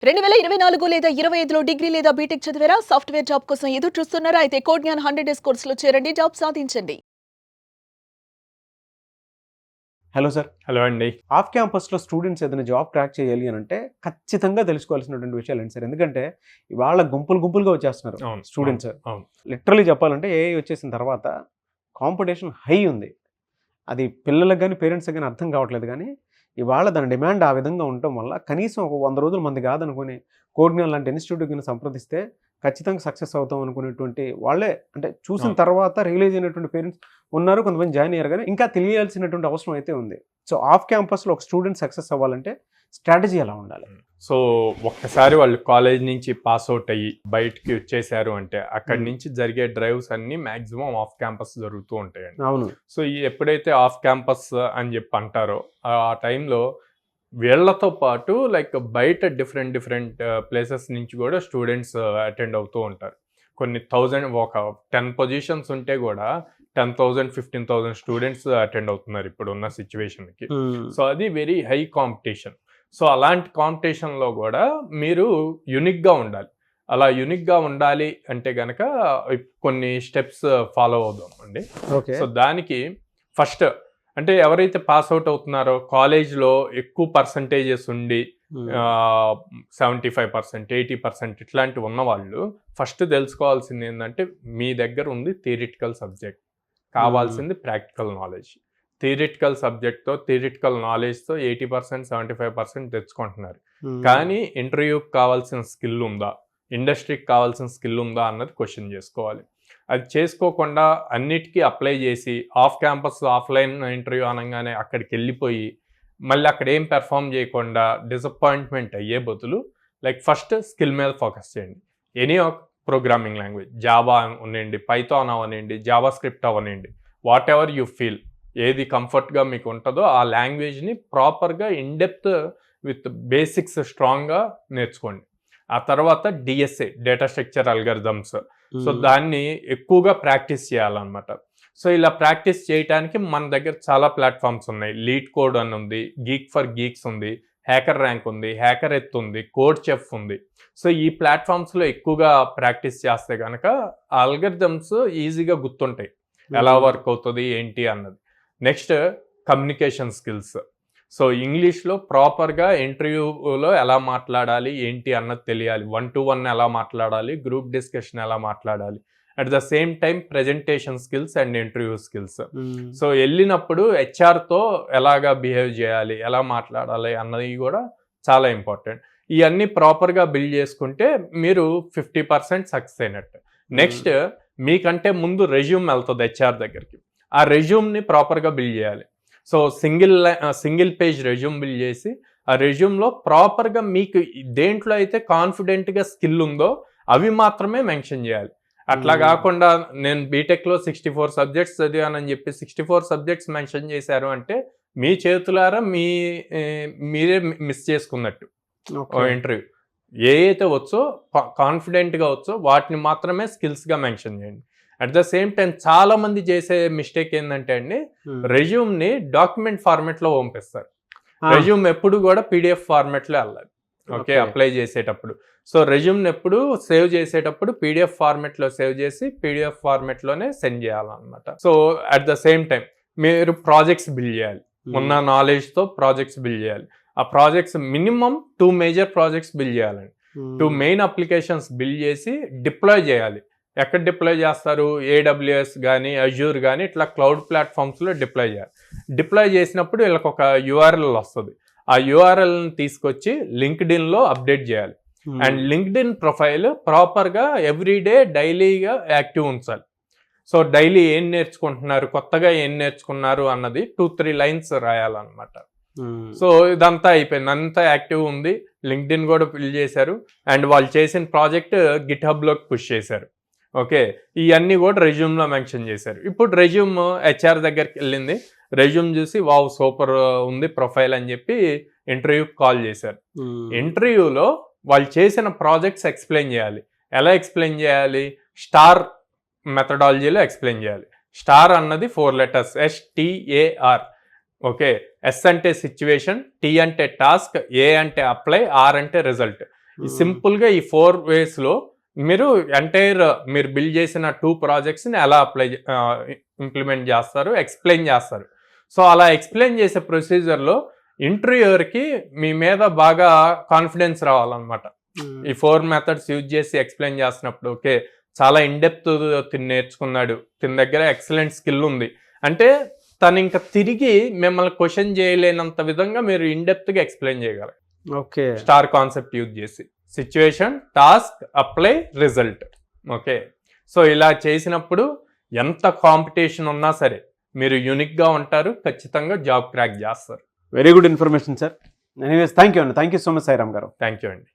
2024 లేదా 25లో డిగ్రీ లేదా బీటెక్ చదివారా? సాఫ్ట్‌వేర్ జాబ్ కోసం ఎదురు చూస్తున్నారా? అయితే కోడ్ జ్ఞాన్ 100 డేస్ కోర్సులో చేరండి. జాబ్ సాధించండి. Hello sir. హలో అండి. ఆఫ్ క్యాంపస్‌లో స్టూడెంట్స్ ఏదైనా జాబ్ క్రాక్ చేయాలి అనంటే ఖచ్చితంగా తెలుసుకోవాల్సినటువంటి విషయాలేంటి సార్? ఎందుకంటే ఇవాళ గుంపులుగా వచ్చేస్తున్నారు అవును. స్టూడెంట్స్. అవును. లిటరల్లీ చెప్పాలంటే ఏఐ వచ్చేసిన తర్వాత కాంపిటీషన్ హై ఉంది. అది పిల్లలకు గాని, పేరెంట్స్‌కి గాని అర్థం కావట్లేదు గానీ, ఇవాళ దాని డిమాండ్ ఆ విధంగా ఉండటం వల్ల కనీసం ఒక 100 రోజులు మంది కాదనుకుని కోడ్ జ్ఞాన్ లాంటి ఇన్‌స్టిట్యూట్‌కి గాని సంప్రదిస్తే ఖచ్చితంగా సక్సెస్ అవుతాం అనుకునేటువంటి వాళ్ళే అంటే చూసిన అవును. తర్వాత రియలైజ్ అయినటువంటి పేరెంట్స్ ఉన్నారు. కొంతమంది జాయిన్ అయ్యారు గానీ ఇంకా తెలియాల్సినటువంటి అవసరం అయితే ఉంది. సో ఆఫ్ క్యాంపస్‌లో ఒక స్టూడెంట్ సక్సెస్ అవ్వాలంటే స్ట్రాటజీ ఎలా ఉండాలి? సో ఒక్కసారి వాళ్ళు కాలేజ్ నుంచి పాస్ అవుట్ అయ్యి బయటికి వచ్చేసారు అంటే అక్కడి నుంచి జరిగే డ్రైవ్స్ అన్ని మాక్సిమం ఆఫ్ క్యాంపస్ జరుగుతూ ఉంటాయండి. అవును. సో ఎప్పుడైతే ఆఫ్ క్యాంపస్ అని చెప్పి అంటారో ఆ టైంలో వీళ్ళతో పాటు లైక్ బయట డిఫరెంట్ ప్లేసెస్ నుంచి కూడా స్టూడెంట్స్ అటెండ్ అవుతూ ఉంటారు. కొన్ని 1000 ఒక 10 పొజిషన్స్ ఉంటే కూడా 10,000 15,000 స్టూడెంట్స్ అటెండ్ అవుతున్నారు ఇప్పుడున్న సిచ్యువేషన్కి. సో అది వెరీ హై కాంపిటీషన్. సో అలాంటి కాంపిటీషన్లో కూడా మీరు యునిక్గా ఉండాలి. అలా యునిక్గా ఉండాలి అంటే కనుక కొన్ని స్టెప్స్ ఫాలో అవుదాం అండి. ఓకే. సో దానికి ఫస్ట్ అంటే ఎవరైతే పాస్ అవుట్ అవుతున్నారో కాలేజ్లో ఎక్కువ పర్సంటేజెస్ ఉండి 75% 80% ఇట్లాంటివి ఉన్నవాళ్ళు ఫస్ట్ తెలుసుకోవాల్సింది ఏంటంటే మీ దగ్గర ఉంది థియరిటికల్ సబ్జెక్ట్, కావాల్సింది ప్రాక్టికల్ నాలెడ్జ్. థియరిటికల్ సబ్జెక్ట్తో థియరిటికల్ నాలెడ్జ్తో 80% 75% తెచ్చుకుంటున్నారు. కానీ ఇంటర్వ్యూకి కావాల్సిన స్కిల్ ఉందా, ఇండస్ట్రీకి కావాల్సిన స్కిల్ ఉందా అన్నది క్వశ్చన్ చేసుకోవాలి. అది చేసుకోకుండా అన్నిటికీ అప్లై చేసి ఆఫ్ క్యాంపస్ ఆఫ్లైన్ ఇంటర్వ్యూ అనగానే అక్కడికి వెళ్ళిపోయి మళ్ళీ అక్కడ ఏం పెర్ఫామ్ చేయకుండా డిసప్పాయింట్మెంట్ అయ్యే బదులు లైక్ ఫస్ట్ స్కిల్ మీద ఫోకస్ చేయండి. ఎనీ ప్రోగ్రామింగ్ లాంగ్వేజ్, జావా అవనండి, పైథాన్ అవనండి, జావా స్క్రిప్ట్ అవనండి, వాట్ ఎవర్ యూ ఫీల్, ఏది కంఫర్ట్గా మీకు ఉంటుందో ఆ లాంగ్వేజ్ని ప్రాపర్గా ఇన్డెప్త్ విత్ బేసిక్స్ స్ట్రాంగ్గా నేర్చుకోండి. ఆ తర్వాత DSA data structure algorithms, so దాన్ని ఎక్కువగా ప్రాక్టీస్ చేయాలన్నమాట. సో ఇలా ప్రాక్టీస్ చేయడానికి మన దగ్గర చాలా ప్లాట్ఫామ్స్ ఉన్నాయి. లీడ్ కోడ్ అని ఉంది, గీక్ ఫర్ గీక్స్ ఉంది, హ్యాకర్ ర్యాంక్ ఉంది, హ్యాకర్ ఎత్ ఉంది, కోడ్ చెఫ్ ఉంది. సో ఈ ప్లాట్ఫామ్స్లో ఎక్కువగా ప్రాక్టీస్ చేస్తే కనుక అల్గరిథమ్స్ ఈజీగా గుర్తుంటాయి, ఎలా వర్క్ అవుతుంది ఏంటి అన్నది. Next communication skills. సో ఇంగ్లీష్లో ప్రాపర్గా ఇంటర్వ్యూలో ఎలా మాట్లాడాలి ఏంటి అన్నది తెలియాలి. 1-to-1 ఎలా మాట్లాడాలి, గ్రూప్ డిస్కషన్ ఎలా మాట్లాడాలి, at the same time presentation skills and interview skills. So వెళ్ళినప్పుడు హెచ్ఆర్తో ఎలాగా బిహేవ్ చేయాలి, ఎలా మాట్లాడాలి అన్నది కూడా చాలా ఇంపార్టెంట్. ఇవన్నీ ప్రాపర్గా బిల్డ్ చేసుకుంటే మీరు 50% సక్సెస్ అయినట్టు. నెక్స్ట్ మీకంటే ముందు రెజ్యూమ్ వెళ్తుంది హెచ్ఆర్ దగ్గరికి. ఆ రెజ్యూమ్ని ప్రాపర్గా బిల్డ్ చేయాలి. So single page resume build చేసి ఆ రెజ్యూమ్లో ప్రాపర్గా మీకు దేంట్లో అయితే కాన్ఫిడెంట్గా స్కిల్ ఉందో అవి మాత్రమే మెన్షన్ చేయాలి. అట్లా కాకుండా నేను బీటెక్లో 64 సబ్జెక్ట్స్ చదివానని చెప్పి 64 సబ్జెక్ట్స్ మెన్షన్ చేశారు అంటే మీ చేతులారా మీరే మిస్ చేసుకున్నట్టు ఇంటర్వ్యూ. ఏ అయితే వచ్చో కాన్ఫిడెంట్గా వచ్చో వాటిని మాత్రమే స్కిల్స్గా మెన్షన్ చేయండి. అట్ ద సేమ్ టైం చాలా మంది చేసే మిస్టేక్ ఏంటంటే అండి, రెజ్యూమ్ని డాక్యుమెంట్ ఫార్మెట్లో పంపిస్తారు. రెజ్యూమ్ ఎప్పుడు కూడా పీడిఎఫ్ ఫార్మెట్లో వెళ్ళాలి. ఓకే, అప్లై చేసేటప్పుడు. సో రెజ్యూమ్ని ఎప్పుడు సేవ్ చేసేటప్పుడు పీడిఎఫ్ ఫార్మెట్లో సేవ్ చేసి పీడిఎఫ్ ఫార్మెట్లోనే సెండ్ చేయాలన్నమాట. So at the same time మీరు ప్రాజెక్ట్స్ బిల్డ్ చేయాలి. ఉన్న నాలెడ్జ్తో ప్రాజెక్ట్స్ బిల్డ్ చేయాలి. ఆ projects minimum 2 major projects build చేయాలండి. 2 మెయిన్ అప్లికేషన్స్ బిల్డ్ చేసి డిప్లాయ్ చేయాలి. ఎక్కడ డిప్లాయ్ చేస్తారు? AWS కానీ అజ్యూర్ కానీ ఇట్లా క్లౌడ్ ప్లాట్ఫామ్స్లో డిప్లాయ్ చేయాలి. డిప్లాయ్ చేసినప్పుడు వీళ్ళకి ఒక URL వస్తుంది. ఆ URLని తీసుకొచ్చి లింక్డ్ఇన్లో అప్డేట్ చేయాలి. అండ్ లింక్డ్ఇన్ ప్రొఫైల్ ప్రాపర్గా ఎవ్రీడే డైలీగా యాక్టివ్ ఉంచాలి. సో డైలీ ఏం నేర్చుకుంటున్నారు, కొత్తగా ఏం నేర్చుకున్నారు అన్నది 2-3 లైన్స్ రాయాలన్నమాట. సో ఇదంతా అయిపోయింది, అంతా యాక్టివ్ ఉంది. లింక్డ్ఇన్ కూడా ఫిల్ చేశారు అండ్ వాళ్ళు చేసిన ప్రాజెక్ట్ గిట్ హబ్లోకి పుష్ చేశారు. ఓకే, ఇవన్నీ కూడా రెజ్యూమ్లో మెన్షన్ చేశారు. ఇప్పుడు రెజ్యూమ్ హెచ్ఆర్ దగ్గరికి వెళ్ళింది. రెజ్యూమ్ చూసి వావ్ సూపర్ ఉంది ప్రొఫైల్ అని చెప్పి ఇంటర్వ్యూకి కాల్ చేశారు. ఇంటర్వ్యూలో వాళ్ళు చేసిన ప్రాజెక్ట్స్ ఎక్స్ప్లెయిన్ చేయాలి. ఎలా ఎక్స్ప్లెయిన్ చేయాలి? స్టార్ మెథడాలజీలో ఎక్స్ప్లెయిన్ చేయాలి. స్టార్ అన్నది 4 letters, STAR. ఓకే, S అంటే సిచ్యువేషన్, T అంటే టాస్క్, A అంటే అప్లై, R అంటే రిజల్ట్. సింపుల్గా ఈ 4 వేస్లో మీరు ఎంటైర్ మీరు బిల్డ్ చేసిన 2 ప్రాజెక్ట్స్ని ఎలా ఇంప్లిమెంట్ చేస్తారు, ఎక్స్ప్లెయిన్ చేస్తారు. సో అలా ఎక్స్ప్లెయిన్ చేసే ప్రొసీజర్లో ఇంటర్వ్యూయర్కి మీ మీద బాగా కాన్ఫిడెన్స్ రావాలన్నమాట. ఈ 4 మెథడ్స్ యూజ్ చేసి ఎక్స్ప్లెయిన్ చేస్తున్నప్పుడు ఓకే చాలా ఇన్డెప్త్ తిని నేర్చుకున్నాడు, తిన దగ్గర ఎక్సలెంట్ స్కిల్ ఉంది అంటే తను ఇంకా తిరిగి మిమ్మల్ని క్వశ్చన్ చేయలేనంత విధంగా మీరు ఇన్డెప్త్గా ఎక్స్ప్లెయిన్ చేయగలరు. ఓకే, స్టార్ కాన్సెప్ట్ యూజ్ చేసి situation, task, apply, result. Okay, so ఇలా చేసినప్పుడు ఎంత కాంపిటీషన్ ఉన్నా సరే మీరు యూనిక్గా ఉంటారు, ఖచ్చితంగా జాబ్ క్రాక్ చేస్తారు. Very good information sir. Anyways thank you అండి, thank you so much Sairam గారు. థ్యాంక్ యూ అండి.